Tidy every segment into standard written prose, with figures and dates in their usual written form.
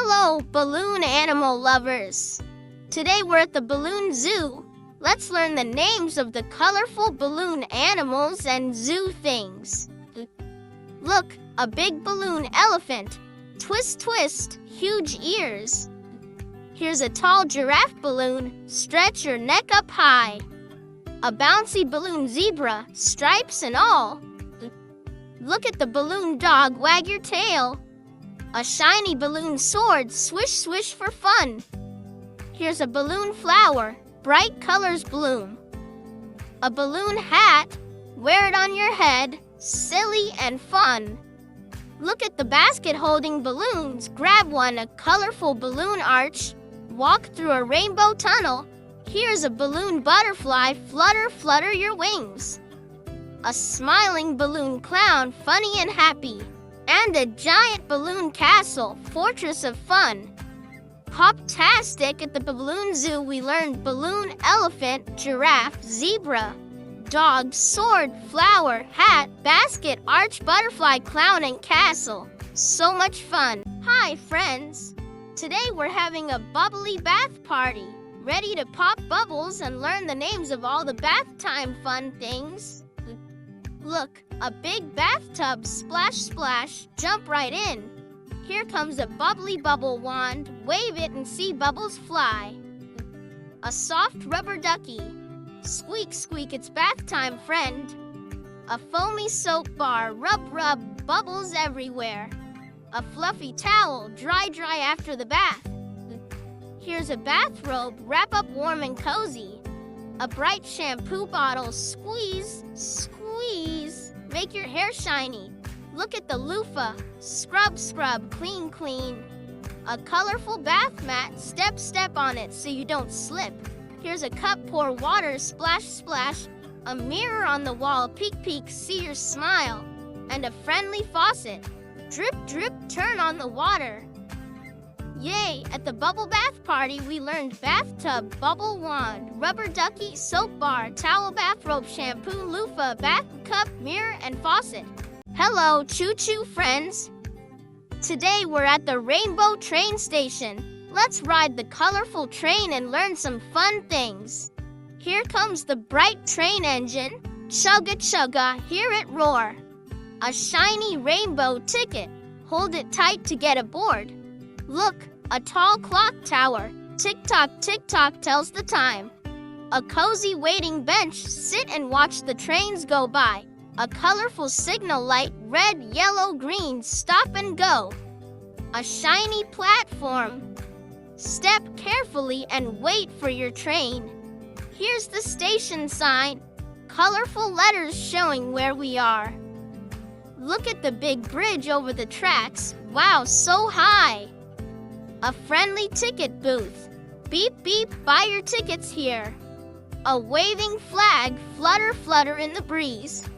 Hello, balloon animal lovers! Today we're at the Balloon Zoo. Let's learn the names of the colorful balloon animals and zoo things. Look, a big balloon elephant. Twist, twist, huge ears. Here's a tall giraffe balloon. Stretch your neck up high. A bouncy balloon zebra, stripes and all. Look at the balloon dog, wag your tail. A shiny balloon sword, swish, swish for fun. Here's a balloon flower, bright colors bloom. A balloon hat, wear it on your head, silly and fun. Look at the basket holding balloons, grab one, a colorful balloon arch. Walk through a rainbow tunnel. Here's a balloon butterfly, flutter, flutter your wings. A smiling balloon clown, funny and happy. And a giant balloon castle, fortress of fun. Pop-tastic at the Balloon Zoo, we learned balloon, elephant, giraffe, zebra, dog, sword, flower, hat, basket, arch, butterfly, clown, and castle. So much fun. Hi, friends. Today we're having a bubbly bath party. Ready to pop bubbles and learn the names of all the bath time fun things? Look, a big bathtub, splash, splash, jump right in. Here comes a bubbly bubble wand, wave it and see bubbles fly. A soft rubber ducky, squeak, squeak, it's bath time, friend. A foamy soap bar, rub, rub, bubbles everywhere. A fluffy towel, dry, dry after the bath. Here's a bathrobe, wrap up warm and cozy. A bright shampoo bottle, squeeze, squeeze, make your hair shiny. Look at the loofah, scrub, scrub, clean, clean. A colorful bath mat, step, step on it so you don't slip. Here's a cup, pour water, splash, splash. A mirror on the wall, peek, peek, see your smile. And a friendly faucet, drip, drip, turn on the water. Yay! At the bubble bath party, we learned bathtub, bubble wand, rubber ducky, soap bar, towel, bathrobe, shampoo, loofah, bath cup, mirror, and faucet. Hello, choo-choo friends! Today we're at the Rainbow Train Station. Let's ride the colorful train and learn some fun things. Here comes the bright train engine. Chugga, chugga, hear it roar. A shiny rainbow ticket. Hold it tight to get aboard. Look, a tall clock tower. Tick-tock, tick-tock tells the time. A cozy waiting bench. Sit and watch the trains go by. A colorful signal light. Red, yellow, green. Stop and go. A shiny platform. Step carefully and wait for your train. Here's the station sign. Colorful letters showing where we are. Look at the big bridge over the tracks. Wow, so high. A friendly ticket booth. Beep, beep, buy your tickets here. A waving flag, flutter, flutter in the breeze.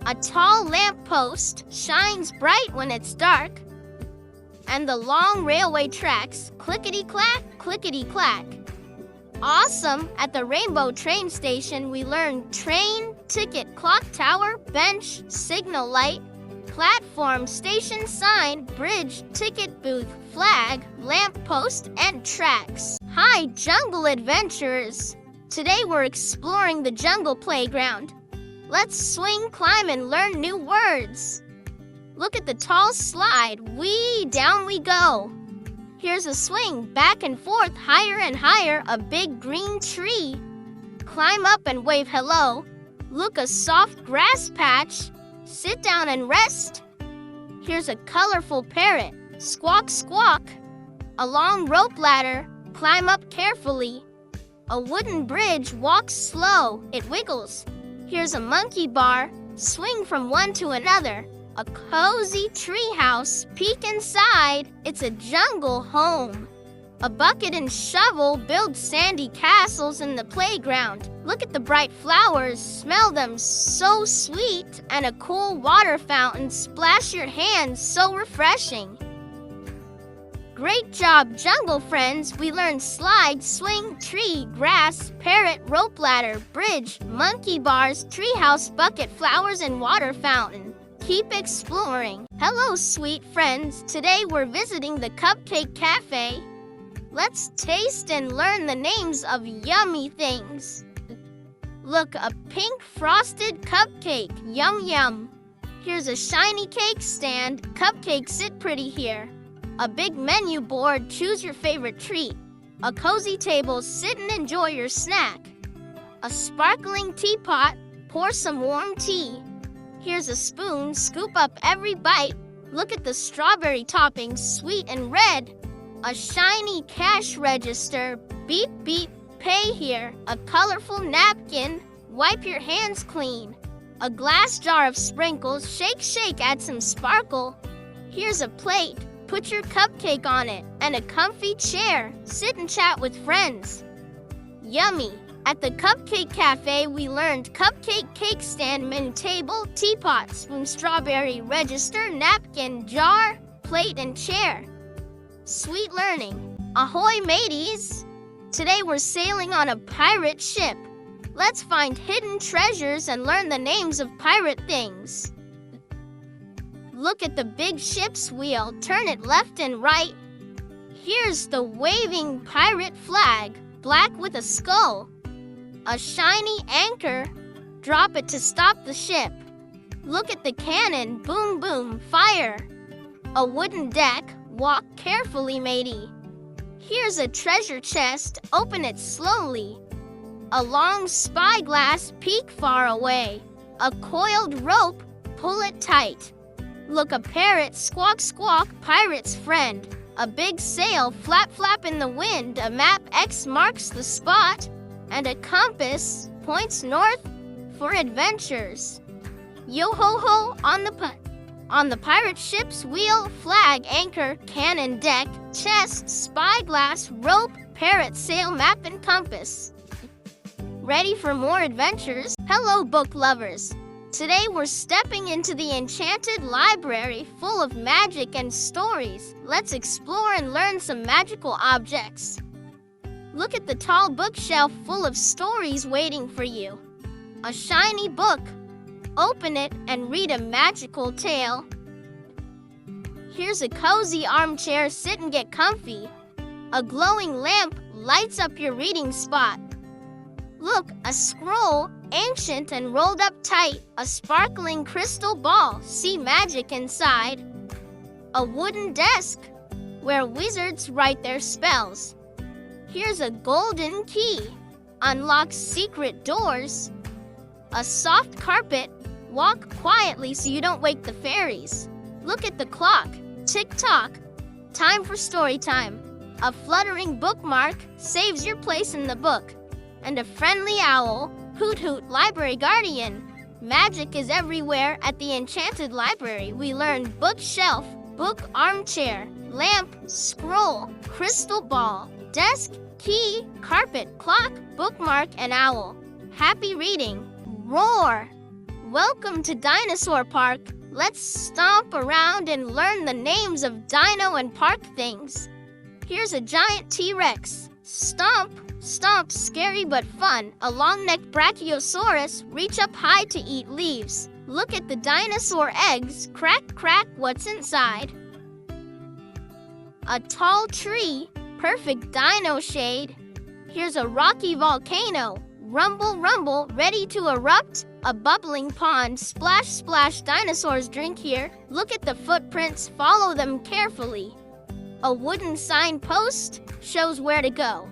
A tall lamppost shines bright when it's dark. And the long railway tracks, clickety-clack, clickety-clack. Awesome! At the Rainbow Train Station, we learned train, ticket, clock tower, bench, signal light, platform, station sign, bridge, ticket booth, flag, lamppost, and tracks. Hi, jungle adventurers! Today we're exploring the jungle playground. Let's swing, climb, and learn new words. Look at the tall slide. Whee! Down we go. Here's a swing, back and forth, higher and higher, a big green tree. Climb up and wave hello. Look, a soft grass patch. Sit down and rest. Here's a colorful parrot. Squawk, squawk. A long rope ladder. Climb up carefully. A wooden bridge. Walk slow. It wiggles. Here's a monkey bar. Swing from one to another. A cozy tree house. Peek inside. It's a jungle home. A bucket and shovel build sandy castles in the playground. Look at the bright flowers. Smell them, so sweet. And a cool water fountain. Splash your hands, so refreshing. Great job, jungle friends. We learned slide, swing, tree, grass, parrot, rope ladder, bridge, monkey bars, treehouse, bucket, flowers, and water fountain. Keep exploring. Hello, sweet friends. Today we're visiting the Cupcake Cafe. Let's taste and learn the names of yummy things. Look, a pink frosted cupcake. Yum yum. Here's a shiny cake stand. Cupcakes sit pretty here. A big menu board. Choose your favorite treat. A cozy table. Sit and enjoy your snack. A sparkling teapot. Pour some warm tea. Here's a spoon. Scoop up every bite. Look at the strawberry toppings, sweet and red. A shiny cash register. Beep, beep, pay here. A colorful napkin. Wipe your hands clean. A glass jar of sprinkles. Shake, shake, add some sparkle. Here's a plate. Put your cupcake on it. And a comfy chair. Sit and chat with friends. Yummy. At the Cupcake Cafe, we learned cupcake, cake stand, menu table, teapot, spoon, strawberry, register, napkin, jar, plate, and chair. Sweet learning. Ahoy, mateys! Today we're sailing on a pirate ship. Let's find hidden treasures and learn the names of pirate things. Look at the big ship's wheel. Turn it left and right. Here's the waving pirate flag, black with a skull. A shiny anchor. Drop it to stop the ship. Look at the cannon. Boom, boom, fire. A wooden deck. Walk carefully, matey. Here's a treasure chest. Open it slowly. A long spyglass. Peek far away. A coiled rope. Pull it tight. Look, a parrot. Squawk, squawk, pirate's friend. A big sail. Flap, flap in the wind. A map. X marks the spot. And a compass points north for adventures. Yo-ho-ho on the pirate ship's wheel, flag, anchor, cannon, deck, chest, spyglass, rope, parrot, sail, map, and compass. Ready for more adventures? Hello, book lovers. Today we're stepping into the enchanted library full of magic and stories. Let's explore and learn some magical objects. Look at the tall bookshelf full of stories waiting for you. A shiny book. Open it and read a magical tale. Here's a cozy armchair. Sit and get comfy. A glowing lamp lights up your reading spot. Look, a scroll, ancient and rolled up tight. A sparkling crystal ball. See magic inside. A wooden desk where wizards write their spells. Here's a golden key. Unlocks secret doors. A soft carpet. Walk quietly so you don't wake the fairies. Look at the clock. Tick-tock. Time for story time. A fluttering bookmark saves your place in the book. And a friendly owl. Hoot-hoot, library guardian. Magic is everywhere at the enchanted library. We learned bookshelf, book armchair, lamp, scroll, crystal ball, desk, key, carpet, clock, bookmark, and owl. Happy reading. Roar! Welcome to Dinosaur Park. Let's stomp around and learn the names of dino and park things. Here's a giant T-Rex. Stomp, stomp, scary but fun. A long-necked Brachiosaurus. Reach up high to eat leaves. Look at the dinosaur eggs. Crack, crack, what's inside? A tall tree. Perfect dino shade. Here's a rocky volcano. Rumble, rumble, ready to erupt. A bubbling pond. Splash, splash, dinosaurs drink here. Look at the footprints. Follow them carefully. A wooden signpost shows where to go.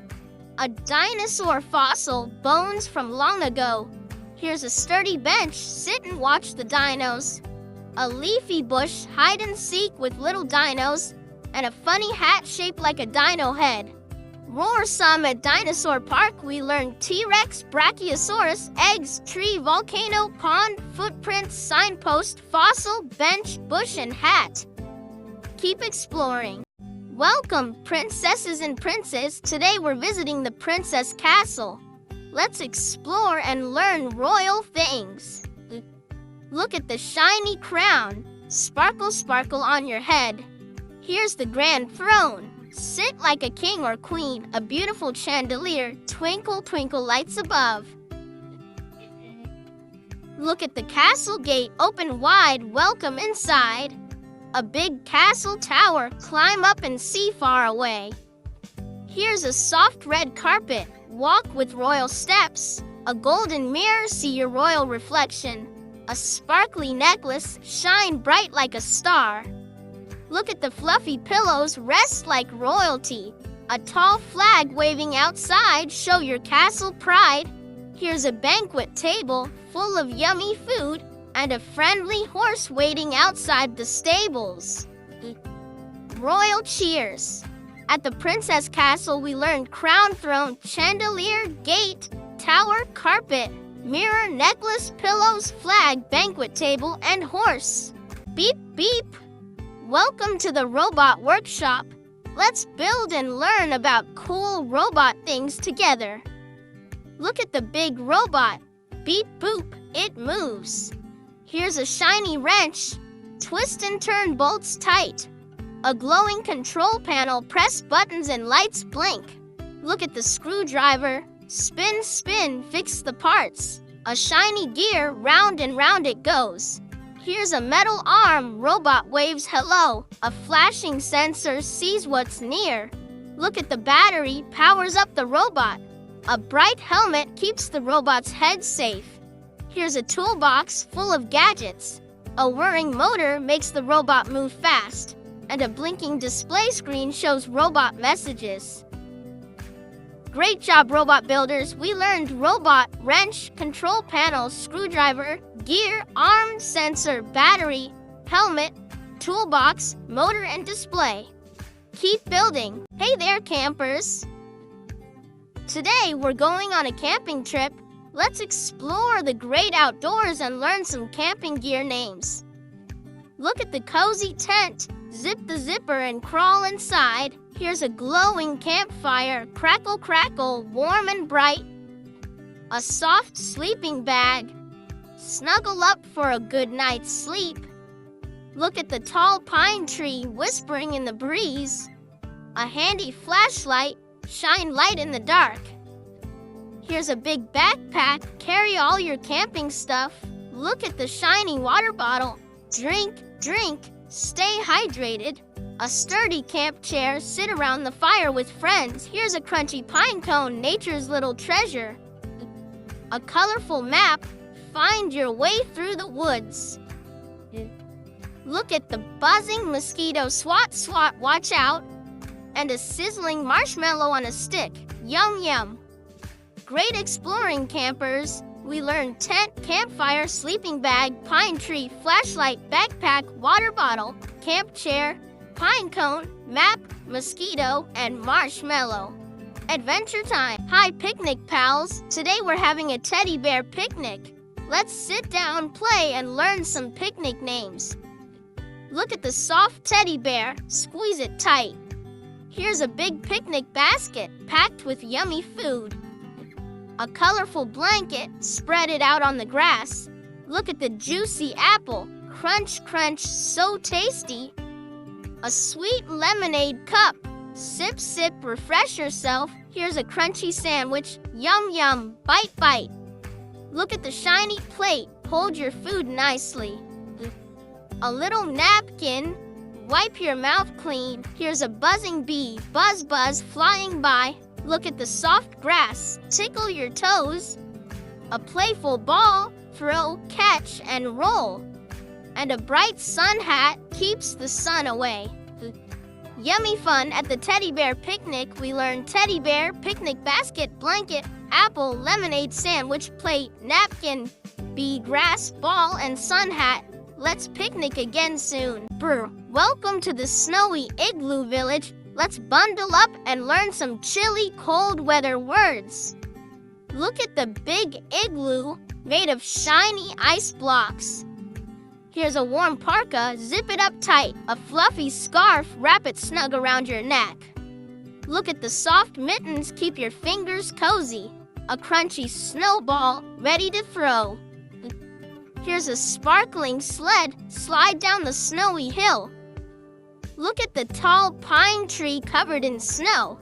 A dinosaur fossil. Bones from long ago. Here's a sturdy bench. Sit and watch the dinos. A leafy bush. Hide and seek with little dinos. And a funny hat shaped like a dino head. Roar some at Dinosaur Park. We learned T-Rex, Brachiosaurus, eggs, tree, volcano, pond, footprints, signpost, fossil, bench, bush, and hat. Keep exploring. Welcome, princesses and princes. Today we're visiting the Princess Castle. Let's explore and learn royal things. Look at the shiny crown. Sparkle, sparkle on your head. Here's the grand throne. Sit like a king or queen. A beautiful chandelier. Twinkle, twinkle lights above. Look at the castle gate open wide, welcome inside. A big castle tower, climb up and see far away. Here's a soft red carpet, walk with royal steps. A golden mirror, see your royal reflection. A sparkly necklace, shine bright like a star. Look at the fluffy pillows, rest like royalty. A tall flag waving outside, show your castle pride. Here's a banquet table, full of yummy food, and a friendly horse waiting outside the stables. Royal cheers. At the princess castle, we learned crown, throne, chandelier, gate, tower, carpet, mirror, necklace, pillows, flag, banquet table, and horse. Beep, beep. Welcome to the robot workshop. Let's build and learn about cool robot things together. Look at the big robot. Beep, boop, it moves. Here's a shiny wrench. Twist and turn bolts tight. A glowing control panel, press buttons and lights blink. Look at the screwdriver. Spin, spin, fix the parts. A shiny gear, round and round it goes. Here's a metal arm, robot waves hello. A flashing sensor sees what's near. Look at the battery, powers up the robot. A bright helmet keeps the robot's head safe. Here's a toolbox full of gadgets. A whirring motor makes the robot move fast. And a blinking display screen shows robot messages. Great job, robot builders. We learned robot, wrench, control panel, screwdriver, gear, arm, sensor, battery, helmet, toolbox, motor, and display. Keep building. Hey there, campers. Today, we're going on a camping trip. Let's explore the great outdoors and learn some camping gear names. Look at the cozy tent. Zip the zipper and crawl inside. Here's a glowing campfire. Crackle, crackle, warm and bright. A soft sleeping bag. Snuggle up for a good night's sleep. Look at the tall pine tree whispering in the breeze. A handy flashlight. Shine light in the dark. Here's a big backpack. Carry all your camping stuff. Look at the shiny water bottle. Drink, drink. Stay hydrated. A sturdy camp chair, sit around the fire with friends. Here's a crunchy pine cone, nature's little treasure. A colorful map, find your way through the woods. Look at the buzzing mosquito, swat, swat, watch out. And a sizzling marshmallow on a stick, yum, yum. Great exploring, campers. We learned tent, campfire, sleeping bag, pine tree, flashlight, backpack, water bottle, camp chair, pine cone, map, mosquito, and marshmallow. Adventure time. Hi, picnic pals. Today we're having a teddy bear picnic. Let's sit down, play, and learn some picnic names. Look at the soft teddy bear. Squeeze it tight. Here's a big picnic basket packed with yummy food. A colorful blanket, spread it out on the grass. Look at the juicy apple, crunch, crunch, so tasty. A sweet lemonade cup, sip, sip, refresh yourself. Here's a crunchy sandwich, yum, yum, bite, bite. Look at the shiny plate, hold your food nicely. A little napkin, wipe your mouth clean. Here's a buzzing bee, buzz, buzz, flying by. Look at the soft grass, tickle your toes. A playful ball, throw, catch, and roll. And a bright sun hat keeps the sun away. Yummy fun at the teddy bear picnic. We learned teddy bear, picnic basket, blanket, apple, lemonade, sandwich, plate, napkin, bee, grass, ball, and sun hat. Let's picnic again soon. Brr. Welcome to the snowy igloo village. Let's bundle up and learn some chilly, cold weather words. Look at the big igloo made of shiny ice blocks. Here's a warm parka, zip it up tight. A fluffy scarf, wrap it snug around your neck. Look at the soft mittens, keep your fingers cozy. A crunchy snowball, ready to throw. Here's a sparkling sled, slide down the snowy hill. Look at the tall pine tree covered in snow.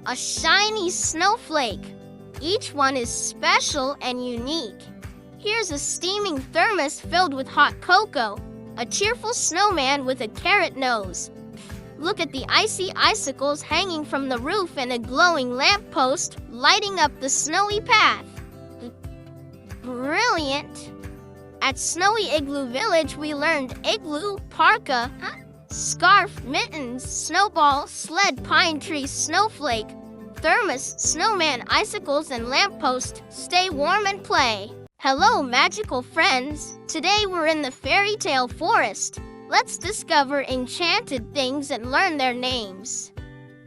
A shiny snowflake. Each one is special and unique. Here's a steaming thermos filled with hot cocoa, a cheerful snowman with a carrot nose. Look at the icy icicles hanging from the roof and a glowing lamppost lighting up the snowy path. Brilliant! At Snowy Igloo Village, we learned igloo, parka, scarf, mittens, snowball, sled, pine tree, snowflake, thermos, snowman, icicles, and lamppost. Stay warm and play. Hello, magical friends. Today we're in the fairy tale forest. Let's discover enchanted things and learn their names.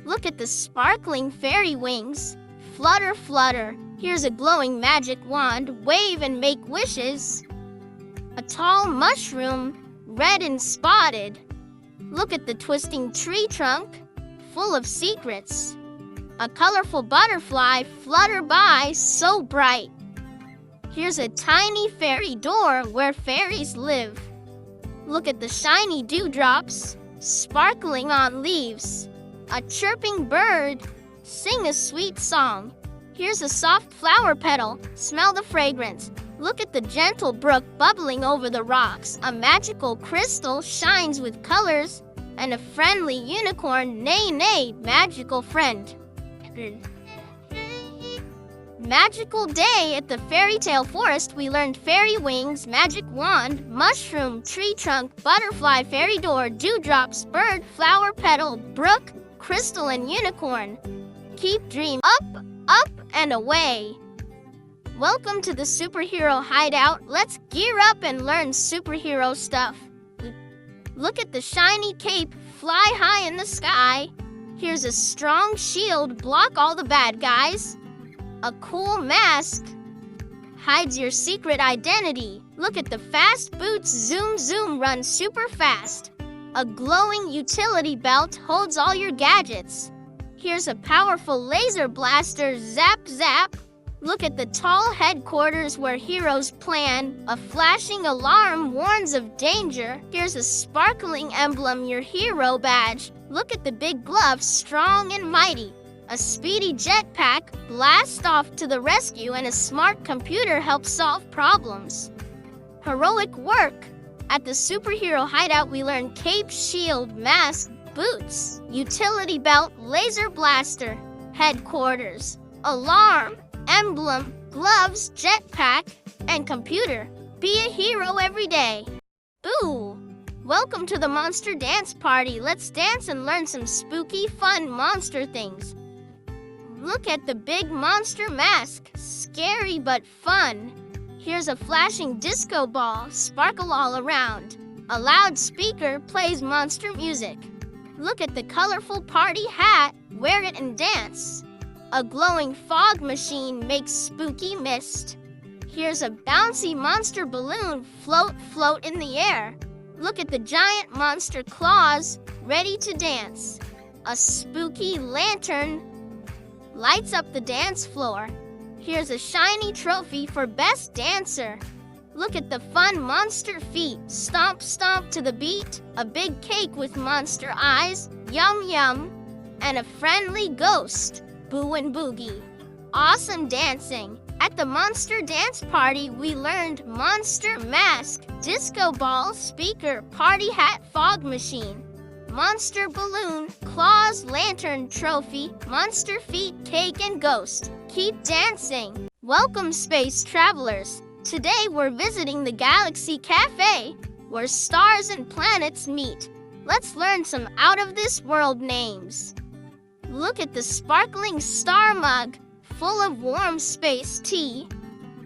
Look at the sparkling fairy wings. Flutter, flutter. Here's a glowing magic wand. Wave and make wishes. A tall mushroom, red and spotted. Look at the twisting tree trunk, full of secrets. A colorful butterfly, flutter by, so bright. Here's a tiny fairy door where fairies live. Look at the shiny dewdrops, sparkling on leaves. A chirping bird, sing a sweet song. Here's a soft flower petal, smell the fragrance. Look at the gentle brook bubbling over the rocks. A magical crystal shines with colors, and a friendly unicorn, nay, nay, magical friend. Magical day at the fairy tale forest. We learned fairy wings, magic wand, mushroom, tree trunk, butterfly, fairy door, dewdrops, bird, flower petal, brook, crystal, and unicorn. Keep dream up, up, and away. Welcome to the superhero hideout. Let's gear up and learn superhero stuff. Look at the shiny cape, fly high in the sky. Here's a strong shield, block all the bad guys. A cool mask hides your secret identity. Look at the fast boots, zoom, zoom, run super fast. A glowing utility belt holds all your gadgets. Here's a powerful laser blaster, zap, zap. Look at the tall headquarters where heroes plan. A flashing alarm warns of danger. Here's a sparkling emblem, your hero badge. Look at the big gloves, strong and mighty. A speedy jetpack, blast off to the rescue, and a smart computer helps solve problems. Heroic work. At the superhero hideout, we learn cape, shield, mask, boots, utility belt, laser blaster, headquarters, alarm, emblem, gloves, jetpack, and computer. Be a hero every day. Ooh! Welcome to the monster dance party. Let's dance and learn some spooky, fun monster things. Look at the big monster mask. Scary but fun. Here's a flashing disco ball, sparkle all around. A loudspeaker plays monster music. Look at the colorful party hat. Wear it and dance. A glowing fog machine makes spooky mist. Here's a bouncy monster balloon. Float, float in the air. Look at the giant monster claws, ready to dance. A spooky lantern lights up the dance floor. Here's a shiny trophy for best dancer. Look at the fun monster feet. Stomp, stomp to the beat. A big cake with monster eyes. Yum, yum. And a friendly ghost. Boo and boogie. Awesome dancing. At the monster dance party, we learned monster mask, disco ball, speaker, party hat, fog machine, monster balloon, claws, lantern, trophy, monster feet, cake, and ghost. Keep dancing. Welcome, space travelers. Today we're visiting the Galaxy Cafe, where stars and planets meet. Let's learn some out-of-this-world names. Look at the sparkling star mug, full of warm space tea.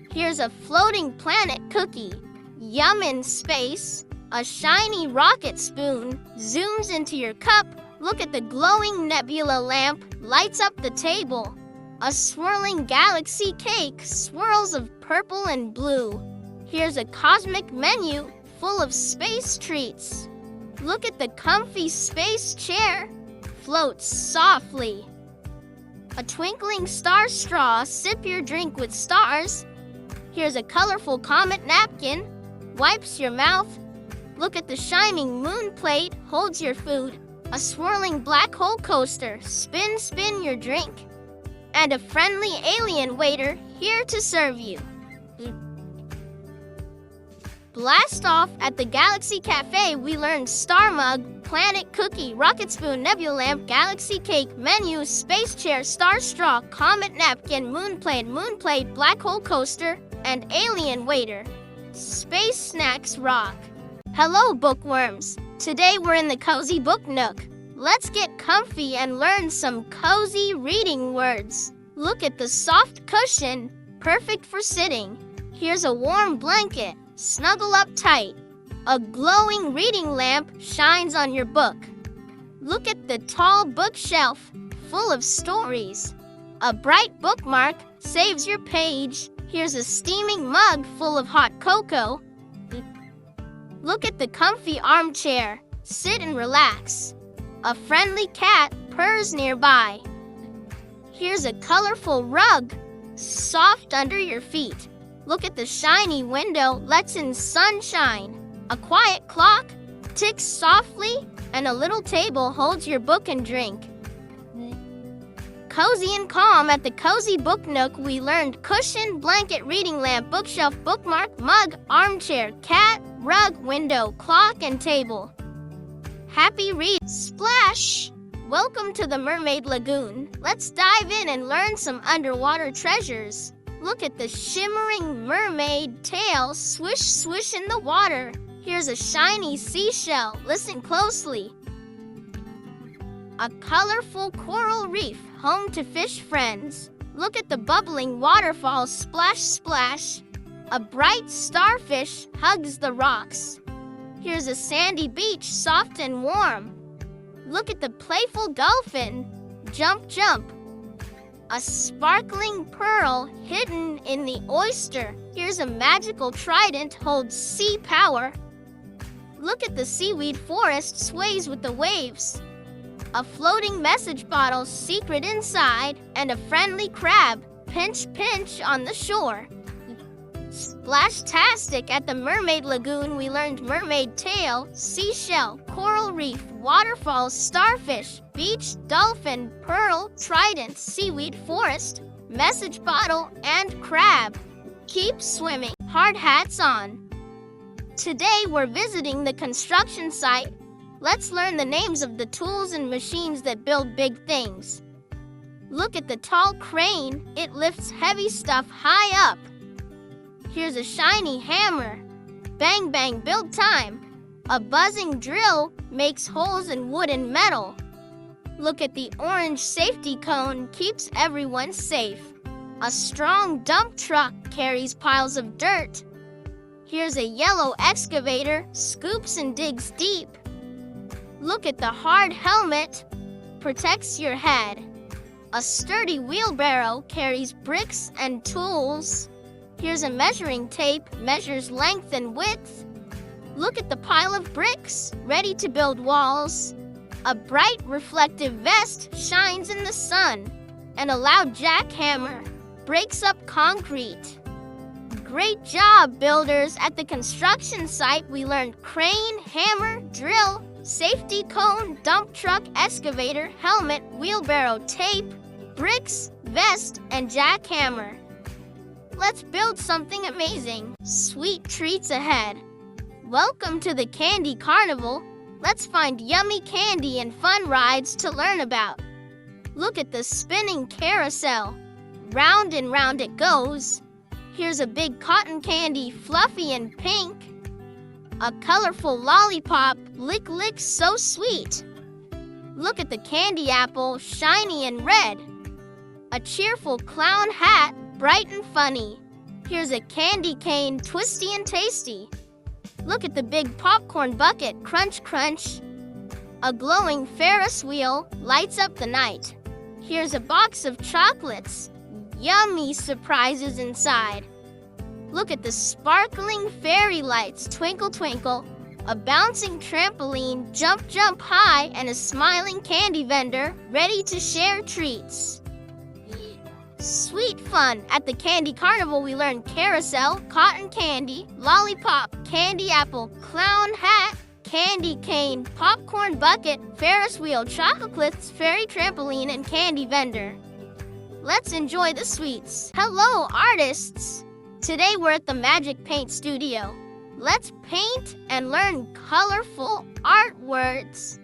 Here's a floating planet cookie. Yum in space. A shiny rocket spoon zooms into your cup. Look at the glowing nebula lamp, lights up the table. A swirling galaxy cake, swirls of purple and blue. Here's a cosmic menu full of space treats. Look at the comfy space chair, floats softly. A twinkling star straw, sip your drink with stars. Here's a colorful comet napkin, wipes your mouth. Look at the shining moon plate, holds your food. A swirling black hole coaster, spin, spin your drink. And a friendly alien waiter, here to serve you. Blast off at the Galaxy Cafe, we learned Star Mug, Planet Cookie, Rocket Spoon, Nebula Lamp, Galaxy Cake, Menu, Space Chair, Star Straw, Comet Napkin, Moon Plate, Black Hole Coaster, and Alien Waiter. Space Snacks rock. Hello, bookworms. Today we're in the Cozy Book Nook. Let's get comfy and learn some cozy reading words. Look at the soft cushion, perfect for sitting. Here's a warm blanket. Snuggle up tight. A glowing reading lamp shines on your book. Look at the tall bookshelf, full of stories. A bright bookmark saves your page. Here's a steaming mug full of hot cocoa. Look at the comfy armchair. Sit and relax. A friendly cat purrs nearby. Here's a colorful rug, soft under your feet. Look at the shiny window, lets in sunshine. A quiet clock ticks softly, and a little table holds your book and drink. Cozy and calm at the Cozy Book Nook, we learned cushion, blanket, reading lamp, bookshelf, bookmark, mug, armchair, cat, rug, window, clock, and table. Happy read. Splash! Welcome to the Mermaid Lagoon. Let's dive in and learn some underwater treasures. Look at the shimmering mermaid tail swish swish in the water. Here's a shiny seashell. Listen closely. A colorful coral reef, home to fish friends. Look at the bubbling waterfall, splash splash. A bright starfish hugs the rocks. Here's a sandy beach, soft and warm. Look at the playful dolphin, jump jump. A sparkling pearl hidden in the oyster. Here's a magical trident, holds sea power. Look at the seaweed forest, sways with the waves. A floating message bottle, secret inside, and a friendly crab, pinch pinch on the shore. Splash-tastic at the Mermaid Lagoon, we learned mermaid tail, seashell, coral reef, waterfall, starfish, beach, dolphin, pearl, trident, seaweed forest, message bottle, and crab. Keep swimming. Hard hats on. Today we're visiting the construction site. Let's learn the names of the tools and machines that build big things. Look at the tall crane. It lifts heavy stuff high up. Here's a shiny hammer. Bang bang, build time. A buzzing drill makes holes in wood and metal. Look at the orange safety cone, keeps everyone safe. A strong dump truck carries piles of dirt. Here's a yellow excavator, scoops and digs deep. Look at the hard helmet, protects your head. A sturdy wheelbarrow carries bricks and tools. Here's a measuring tape, measures length and width. Look at the pile of bricks, ready to build walls. A bright reflective vest shines in the sun. And a loud jackhammer breaks up concrete. Great job, builders! At the construction site, we learned crane, hammer, drill, safety cone, dump truck, excavator, helmet, wheelbarrow, tape, bricks, vest, and jackhammer. Let's build something amazing. Sweet treats ahead. Welcome to the Candy Carnival. Let's find yummy candy and fun rides to learn about. Look at the spinning carousel. Round and round it goes. Here's a big cotton candy, fluffy and pink. A colorful lollipop, lick lick so sweet. Look at the candy apple, shiny and red. A cheerful clown hat, bright and funny. Here's a candy cane, twisty and tasty. Look at the big popcorn bucket, crunch crunch. A glowing Ferris wheel lights up the night. Here's a box of chocolates, yummy surprises inside. Look at the sparkling fairy lights, twinkle twinkle. A bouncing trampoline, jump jump high, and a smiling candy vendor ready to share treats. Sweet fun! At the Candy Carnival, we learned carousel, cotton candy, lollipop, candy apple, clown hat, candy cane, popcorn bucket, Ferris wheel, chocolates, fairy trampoline, and candy vendor. Let's enjoy the sweets. Hello, artists! Today we're at the Magic Paint Studio. Let's paint and learn colorful art words.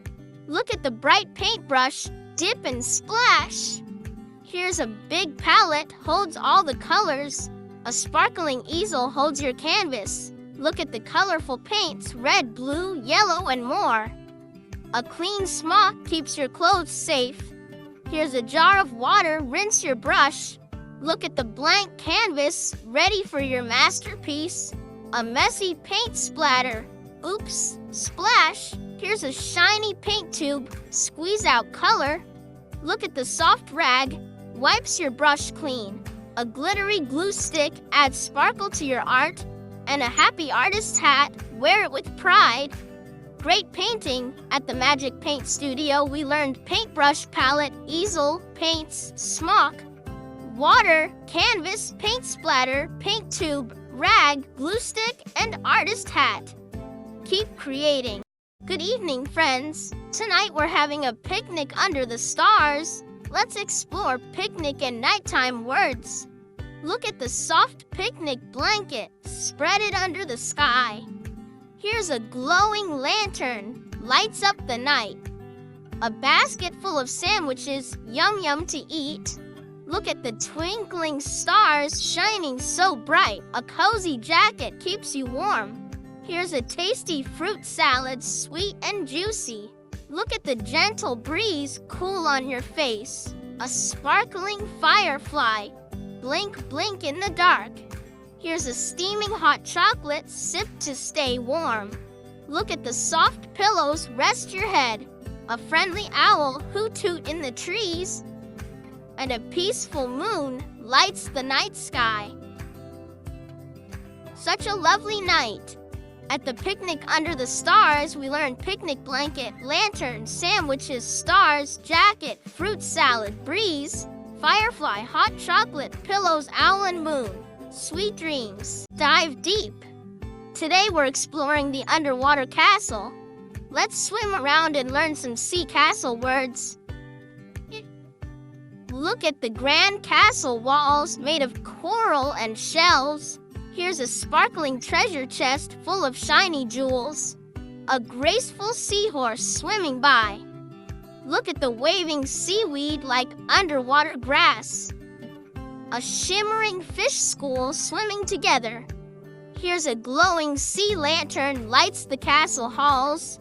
Look at the bright paintbrush, dip and splash. Here's a big palette, holds all the colors. A sparkling easel holds your canvas. Look at the colorful paints, red, blue, yellow, and more. A clean smock keeps your clothes safe. Here's a jar of water, rinse your brush. Look at the blank canvas, ready for your masterpiece. A messy paint splatter. Oops, splash. Here's a shiny paint tube, squeeze out color. Look at the soft rag, wipes your brush clean. A glittery glue stick adds sparkle to your art. And a happy artist's hat, wear it with pride. Great painting! At the Magic Paint Studio, we learned paintbrush, palette, easel, paints, smock, water, canvas, paint splatter, paint tube, rag, glue stick, and artist hat. Keep creating. Good evening, friends. Tonight we're having a picnic under the stars. Let's explore picnic and nighttime words. Look at the soft picnic blanket. Spread it under the sky. Here's a glowing lantern. Lights up the night. A basket full of sandwiches. Yum yum to eat. Look at the twinkling stars shining so bright. A cozy jacket keeps you warm. Here's a tasty fruit salad, sweet and juicy. Look at the gentle breeze, cool on your face. A sparkling firefly. Blink, blink in the dark. Here's a steaming hot chocolate, sip to stay warm. Look at the soft pillows, rest your head. A friendly owl, hoot-toot in the trees. And a peaceful moon lights the night sky. Such a lovely night. At the picnic under the stars, we learned picnic blanket, lantern, sandwiches, stars, jacket, fruit salad, breeze, firefly, hot chocolate, pillows, owl and moon. Sweet dreams. Dive deep. Today we're exploring the underwater castle. Let's swim around and learn some sea castle words. Look at the grand castle walls made of coral and shells. Here's a sparkling treasure chest full of shiny jewels. A graceful seahorse swimming by. Look at the waving seaweed like underwater grass. A shimmering fish school swimming together. Here's a glowing sea lantern lights the castle halls.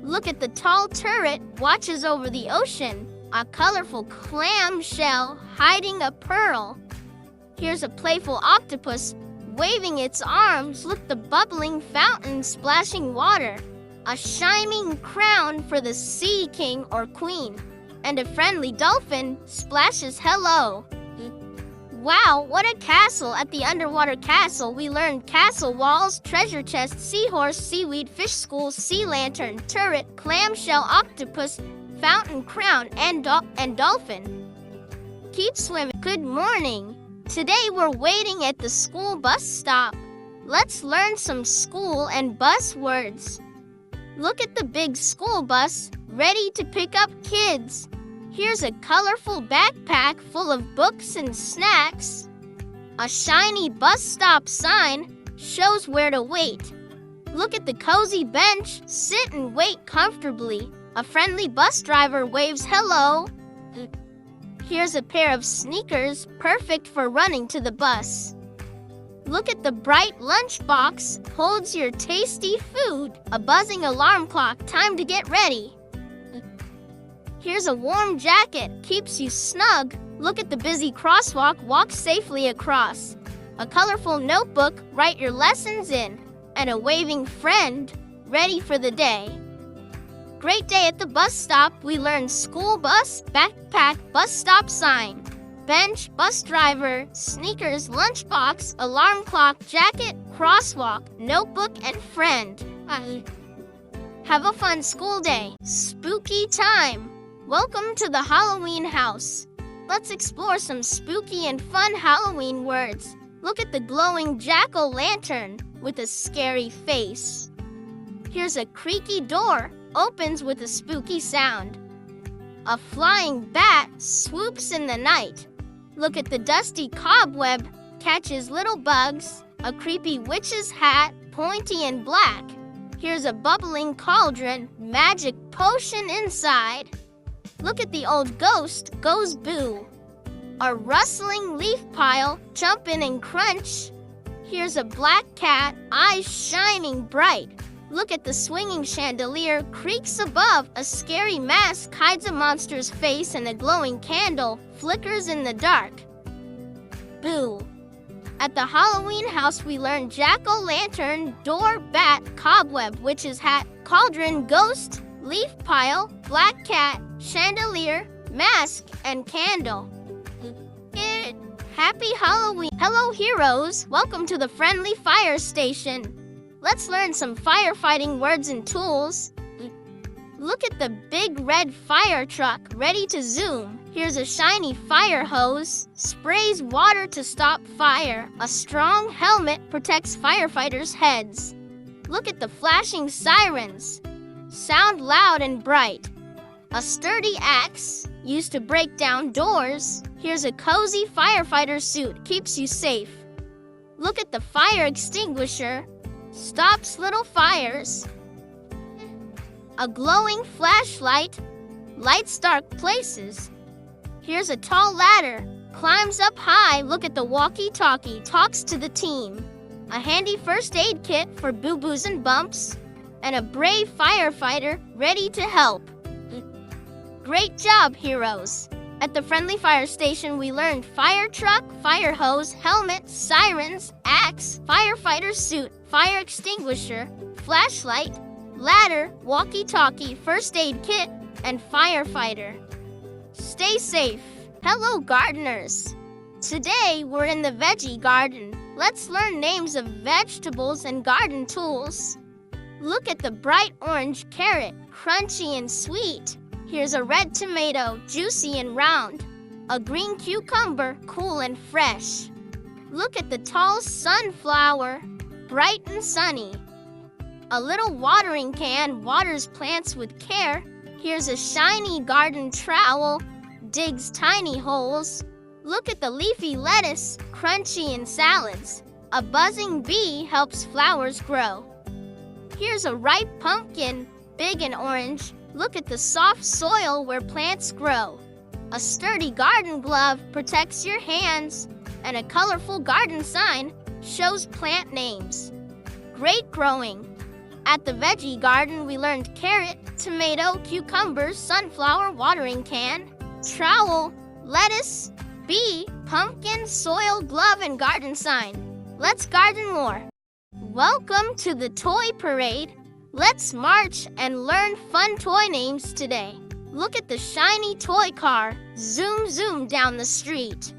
Look at the tall turret watches over the ocean. A colorful clam shell hiding a pearl. Here's a playful octopus waving its arms. Look the bubbling fountain splashing water. A shining crown for the sea king or queen. And a friendly dolphin splashes hello. Wow, what a castle! At the underwater castle, we learned castle walls, treasure chest, seahorse, seaweed, fish school, sea lantern, turret, clamshell, octopus, fountain, crown, and dolphin. Keep swimming. Good morning. Today we're waiting at the school bus stop. Let's learn some school and bus words. Look at the big school bus, ready to pick up kids. Here's a colorful backpack full of books and snacks. A shiny bus stop sign shows where to wait. Look at the cozy bench, sit and wait comfortably. A friendly bus driver waves hello. Here's a pair of sneakers, perfect for running to the bus. Look at the bright lunchbox, holds your tasty food. A buzzing alarm clock, time to get ready. Here's a warm jacket, keeps you snug. Look at the busy crosswalk, walk safely across. A colorful notebook, write your lessons in. And a waving friend, ready for the day. Great day at the bus stop. We learned school bus, backpack, bus stop sign, bench, bus driver, sneakers, lunchbox, alarm clock, jacket, crosswalk, notebook, and friend. Have a fun school day. Spooky time. Welcome to the Halloween house. Let's explore some spooky and fun Halloween words. Look at the glowing jack-o'-lantern with a scary face. Here's a creaky door, opens with a spooky sound. A flying bat swoops in the night. Look at the dusty cobweb, catches little bugs. A creepy witch's hat pointy and black. Here's a bubbling cauldron, magic potion inside. Look at the old ghost, goes boo. A rustling leaf pile, jump in and crunch. Here's a black cat, eyes shining bright. Look at the swinging chandelier, creaks above. A scary mask hides a monster's face, and a glowing candle flickers in the dark. Boo. At the Halloween house we learn jack-o'-lantern, door, bat, cobweb, witch's hat, cauldron, ghost, leaf pile, black cat, chandelier, mask, and candle. Happy Halloween! Hello heroes! Welcome to the friendly fire station. Let's learn some firefighting words and tools. Look at the big red fire truck, ready to zoom. Here's a shiny fire hose, sprays water to stop fire. A strong helmet protects firefighters' heads. Look at the flashing sirens, sound loud and bright. A sturdy axe, used to break down doors. Here's a cozy firefighter suit, keeps you safe. Look at the fire extinguisher, stops little fires. A glowing flashlight, lights dark places. Here's a tall ladder, climbs up high. Look at the walkie-talkie, talks to the team. A handy first aid kit for boo-boos and bumps, and a brave firefighter ready to help. Great job, heroes! At the friendly fire station, we learned fire truck, fire hose, helmet, sirens, axe, firefighter suit, fire extinguisher, flashlight, ladder, walkie-talkie, first aid kit, and firefighter. Stay safe. Hello, gardeners. Today, we're in the veggie garden. Let's learn names of vegetables and garden tools. Look at the bright orange carrot, crunchy and sweet. Here's a red tomato, juicy and round. A green cucumber, cool and fresh. Look at the tall sunflower, bright and sunny. A little watering can waters plants with care. Here's a shiny garden trowel, digs tiny holes. Look at the leafy lettuce, crunchy in salads. A buzzing bee helps flowers grow. Here's a ripe pumpkin, big and orange. Look at the soft soil where plants grow. A sturdy garden glove protects your hands, and a colorful garden sign shows plant names. Great growing! At the veggie garden, we learned carrot, tomato, cucumber, sunflower, watering can, trowel, lettuce, bee, pumpkin, soil, glove, and garden sign. Let's garden more. Welcome to the toy parade. Let's march and learn fun toy names today. Look at the shiny toy car, zoom zoom down the street.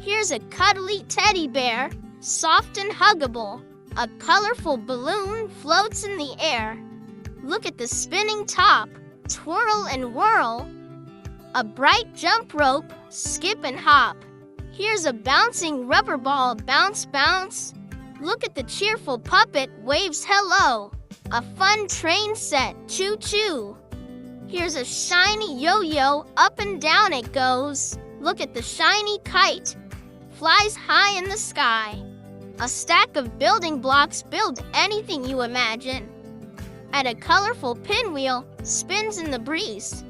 Here's a cuddly teddy bear, soft and huggable. A colorful balloon floats in the air. Look at the spinning top, twirl and whirl. A bright jump rope, skip and hop. Here's a bouncing rubber ball, bounce bounce. Look at the cheerful puppet, waves hello. A fun train set, choo-choo. Here's a shiny yo-yo, up and down it goes. Look at the shiny kite, flies high in the sky. A stack of building blocks, build anything you imagine. And a colorful pinwheel, spins in the breeze.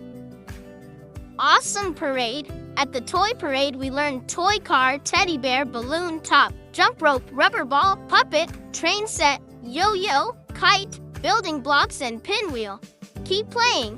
Awesome parade! At the toy parade, we learned toy car, teddy bear, balloon top, jump rope, rubber ball, puppet, train set, yo-yo, kite, building blocks, and pinwheel. Keep playing.